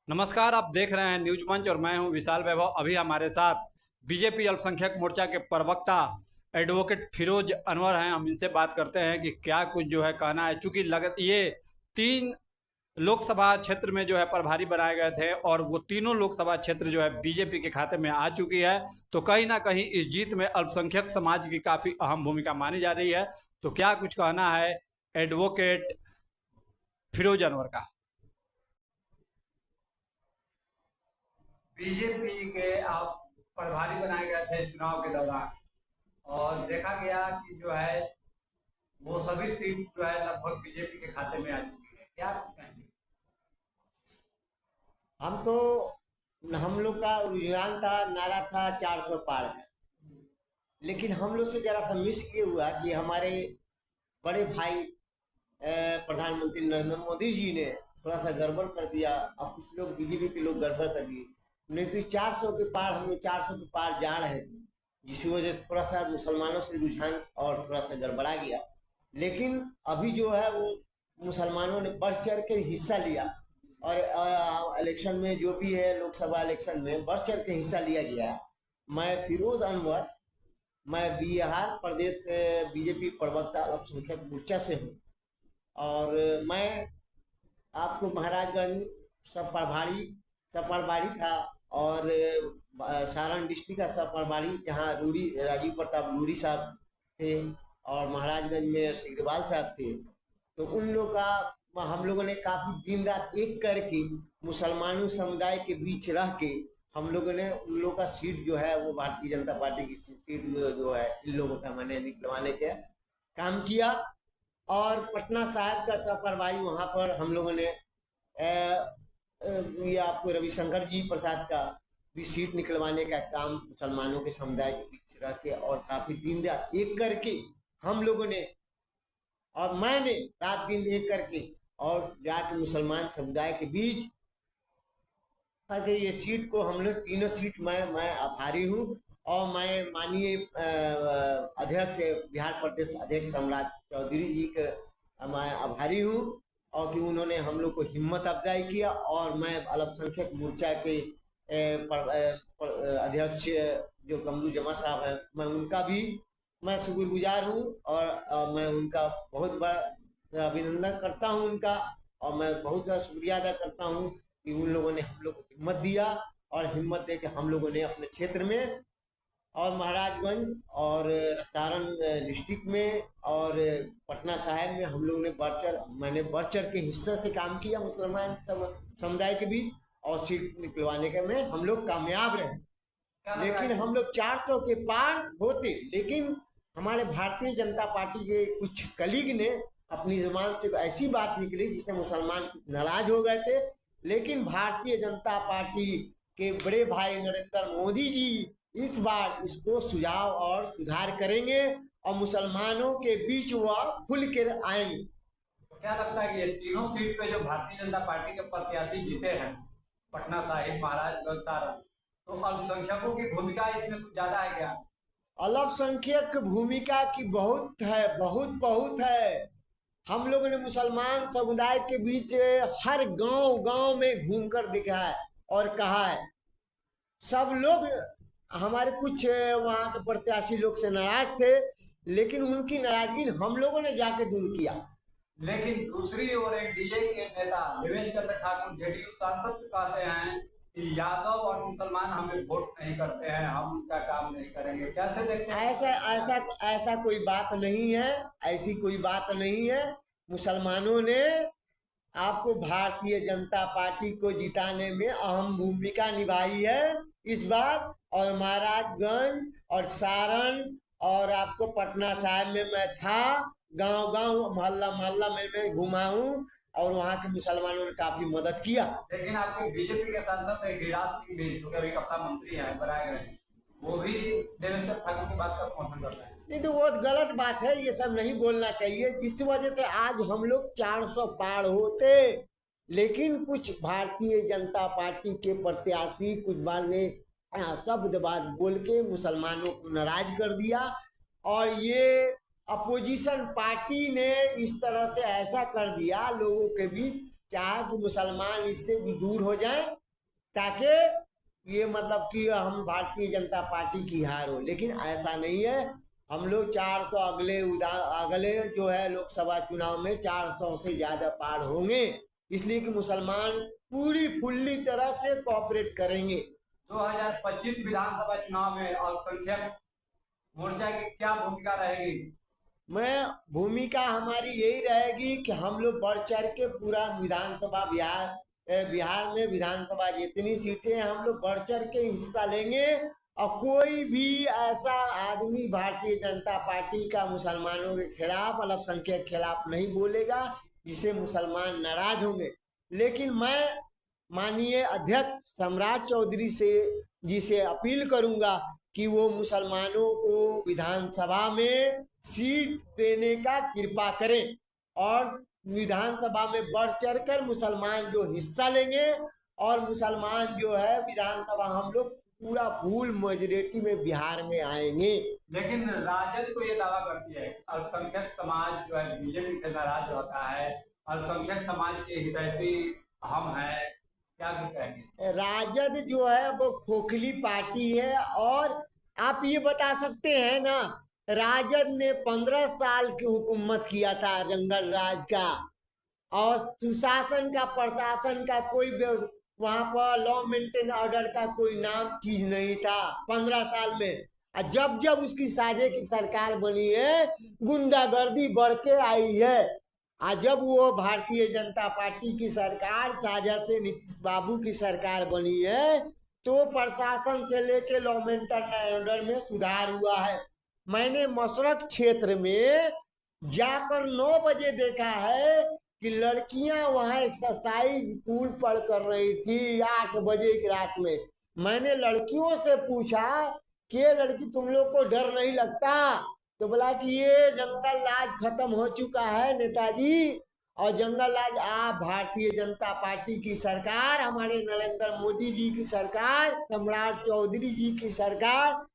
नमस्कार, आप देख रहे हैं न्यूज मंच और मैं हूं विशाल वैभव। अभी हमारे साथ बीजेपी अल्पसंख्यक मोर्चा के प्रवक्ता एडवोकेट फिरोज अनवर हैं। हम इनसे बात करते हैं कि क्या कुछ जो है कहना है। चूंकि ये 3 लोकसभा क्षेत्र में जो है प्रभारी बनाए गए थे और वो तीनों लोकसभा क्षेत्र जो है बीजेपी के खाते में आ चुकी है, तो कहीं ना कहीं इस जीत में अल्पसंख्यक समाज की काफी अहम भूमिका मानी जा रही है। तो क्या कुछ कहना है एडवोकेट फिरोज अनवर का। बीजेपी के आप प्रभारी बनाए गए थे चुनाव के दौरान और देखा गया कि जो है वो सभी सीट जो है लगभग बीजेपी के खाते में आ चुकी है। क्या कहेंगे? हम तो हम लोग का रुझान था, नारा था 400 पार का। लेकिन हम लोग से जरा सा मिस ये हुआ कि हमारे बड़े भाई प्रधानमंत्री नरेंद्र मोदी जी ने थोड़ा सा गड़बड़ कर दिया। अब कुछ लोग बीजेपी के लोग गड़बड़ कर दिए, नहीं तो 400 के पार हम लोग 400 के पार जा रहे थे, जिसकी वजह से थोड़ा सा मुसलमानों से रुझान और थोड़ा सा गड़बड़ा गया। लेकिन अभी जो है वो मुसलमानों ने बढ़ चढ़ के हिस्सा लिया और इलेक्शन में जो भी है लोकसभा इलेक्शन में बढ़ चढ़ के हिस्सा लिया गया है। मैं फिरोज अनवर, मैं बिहार प्रदेश से बीजेपी प्रवक्ता अल्पसंख्यक मोर्चा से हूँ। और मैं आपको महाराजगंज सब प्रभारी सब प्रभारी था और सारण डिस्ट्रिक्ट का सब प्रभारी, जहाँ रूडी राजीव प्रताप रूडी साहब थे और महाराजगंज में सिग्रीवाल साहब थे। तो उन लोग का हम लोगों ने काफी दिन रात एक करके मुसलमानों समुदाय के बीच रह के हम लोगों ने उन लोगों का सीट जो है वो भारतीय जनता पार्टी की सीट जो है इन लोगों का मैंने निकलवाने के काम किया। और पटना साहिब का सब प्रभारी वहाँ पर हम लोगों ने ये आपको रविशंकर जी प्रसाद का भी सीट निकलवाने का काम मुसलमानों के समुदाय के बीच रह के और काफी दिन रात एक करके हम लोगों ने और मैंने रात दिन एक करके और जाके मुसलमान समुदाय के बीच ताकि ये सीट को हम लोग तीनों सीट मैं आभारी हूँ। और मैं माननीय अध्यक्ष बिहार प्रदेश अध्यक्ष सम्राट चौधरी जी के मैं आभारी हूँ और कि उन्होंने हम लोग को हिम्मत अफजाई किया। और मैं अल्पसंख्यक मोर्चा के अध्यक्ष जो कमरू जमा साहब हैं, मैं उनका भी मैं शुक्रगुजार हूँ और मैं उनका बहुत बड़ा अभिनंदन करता हूँ उनका। और मैं बहुत बड़ा शुक्रिया अदा करता हूँ कि उन लोगों ने हम लोग को हिम्मत दिया और हिम्मत दे के हम लोगों ने अपने क्षेत्र में और महाराजगंज और सारण डिस्ट्रिक्ट में और पटना साहिब में हम लोग ने मैंने बढ़ चढ़ के हिस्से से काम किया मुसलमान समुदाय के बीच और सीट निकलवाने के में हम लोग कामयाब रहे। लेकिन हम लोग 400 के पार होते, लेकिन हमारे भारतीय जनता पार्टी के कुछ कलीग ने अपनी जुबान से ऐसी बात निकली जिससे मुसलमान नाराज हो गए थे। लेकिन भारतीय जनता पार्टी के बड़े भाई नरेंद्र मोदी जी इस बार इसको सुझाव और सुधार करेंगे और मुसलमानों के बीच वह खुल कर आएंगे। तो क्या लगता है कि ये तीनों सीट पे जो भारतीय जनता पार्टी के प्रत्याशी जीते हैं, पटना साहिब, महाराजगंज, सारण, तो अल्पसंख्यकों की भूमिका इसमें कुछ ज्यादा है क्या? अल्पसंख्यक भूमिका की बहुत है, बहुत बहुत है। हम लोगों ने मुसलमान समुदाय के बीच हर गांव गांव में घूमकर देखा है और कहा है। सब लोग हमारे कुछ वहाँ के प्रत्याशी लोग से नाराज थे, लेकिन उनकी नाराजगी हम लोगों ने जाके दूर किया। लेकिन दूसरी ओर एक डीजे के नेता देवेश चंद्र ठाकुर जेडीयू सांसद कहते हैं कि यादव और मुसलमान हमें वोट नहीं करते हैं, हम उनका काम नहीं करेंगे। कैसे देखते हैं? ऐसा ऐसा ऐसा कोई बात नहीं है, ऐसी कोई बात नहीं है। मुसलमानों ने आपको भारतीय जनता पार्टी को जिताने में अहम भूमिका निभाई है इस बार। और महाराजगंज और सारण और आपको पटना साहिब में मैं था, गांव गांव मोहल्ला मोहल्ला में मैं घुमा हूँ और वहाँ के मुसलमानों ने काफी मदद किया। लेकिन आपके बीजेपी के सांसद गिरिराज सिंह भी जो कि अभी कप्तान मंत्री हैं बनाए गए हैं, वो भी देवेंद्र ठाकुर की बात का समर्थन करते हैं। नहीं तो वो गलत बात है, ये सब नहीं बोलना चाहिए। जिस वजह से आज हम लोग 400 पार होते, लेकिन कुछ भारतीय जनता पार्टी के प्रत्याशी कुछ बार ने शब्द बात बोल के मुसलमानों को नाराज कर दिया। और ये अपोजिशन पार्टी ने इस तरह से ऐसा कर दिया लोगों के बीच चाहा कि मुसलमान इससे भी दूर हो जाएं, ताकि ये मतलब कि हम भारतीय जनता पार्टी की हार हो। लेकिन ऐसा नहीं है, हम लोग 400 अगले जो है लोकसभा चुनाव में 400 से ज्यादा पार होंगे, इसलिए कि मुसलमान पूरी फुल्ली तरह से कोऑपरेट करेंगे। 2025 विधानसभा चुनाव में अल्पसंख्यक मोर्चा की क्या भूमिका रहेगी? मैं भूमिका हमारी यही रहेगी कि हम लोग बढ़ चढ़ के पूरा विधानसभा बिहार में विधानसभा जितनी सीटें हैं हम लोग बढ़ चढ़ के हिस्सा लेंगे, और कोई भी ऐसा आदमी भारतीय जनता पार्टी का मुसलमानों के खिलाफ, अल्पसंख्यक खिलाफ नहीं बोलेगा, जिससे मुसलमान नाराज होंगे। लेकिन मैं माननीय अध्यक्ष सम्राट चौधरी जी से अपील करूंगा कि वो मुसलमानों को विधानसभा में सीट देने का कृपा करें, और विधानसभा में बढ़ चढ़कर मुसलमान जो हिस्सा लेंगे, और मुसलमान जो है विधानसभा हम लोग पूरा फुल मेजोरिटी में बिहार में आएंगे। लेकिन राजद को ये दावा करती है अल्पसंख्यक समाज जो है बीजेपी से नाराज रहता है, अल्पसंख्यक समाज के हितैषी हम हैं, क्या कुछ कहेंगे? राजद जो है वो खोखली पार्टी है, और आप ये बता सकते हैं ना, राजद ने 15 साल की हुकूमत किया था जंगल राज का, और सुशासन का, प्रशासन का कोई वहां पर लॉ मेंटेन ऑर्डर का कोई नाम चीज नहीं था 15 साल में। जब जब उसकी साझे की सरकार बनी है, गुंडागर्दी बढ़ के आई है। जब वो भारतीय जनता पार्टी की सरकार साझा से नीतीश बाबू की सरकार बनी है, तो प्रशासन से लेके लॉ मेंटेन ऑर्डर में सुधार हुआ है। मैंने मशरक क्षेत्र में जाकर 9 बजे देखा है कि लड़कियां वहां एक्सरसाइज पूल पर कर रही थी 8 बजे की रात में। मैंने लड़कियों से पूछा कि लड़की तुम लोग को डर नहीं लगता? तो बोला कि ये जंगल राज खत्म हो चुका है नेताजी, और जंगल राज आप भारतीय जनता पार्टी की सरकार, हमारे नरेंद्र मोदी जी की सरकार, सम्राट चौधरी जी की सरकार